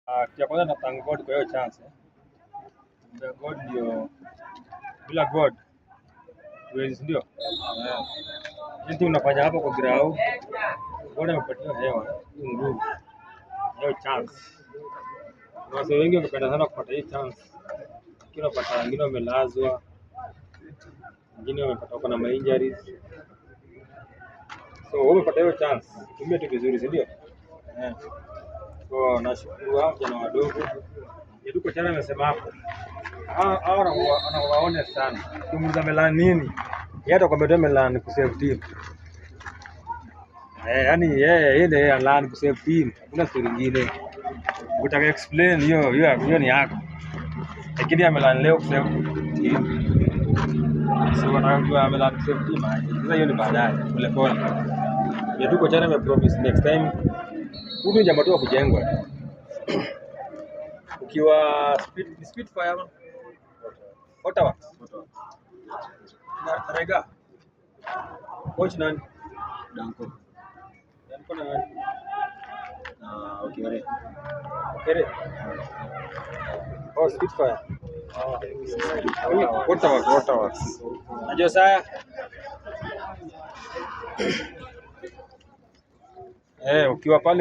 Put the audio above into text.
Kia kwanza na thank God kwa hiyo chance. Bila God ndio, bila God tuwezi, ndio. Kitu unafanya hapo kwa grau, God amepatia hewa, nguvu, hiyo chance. Wase wengi wamependa sana kupata hii chance. Kila pata wengine wamelazwa, wengine wamepata kuna ma injuries. So wewe umepata hiyo chance, tumia tu vizuri, si ndio? So nashukuru hao vijana wadogo. Nduko chana amesema hapo. Hao wanawaone sana. Kimuuliza Melan nini? Yeye atakwambia tu Melan ku save team. Yaani yeye ile Melan ku save team. Kuna story nyingine. Ukitaka explain hiyo ni yako. Lakini ya Melan leo ku save team. So wanajua Melan ku save team. Sasa hiyo ni baadaye pole pole. Nduko chana amepromise next time huyu jamaa tu kujengwa. Ukiwa Spitfire ama Ottawa. Rega. Coach nani? Danko. Danko na nani? Na Okere. Okere. Oh, Spitfire. Ottawa. Najua saya. Ukiwa pale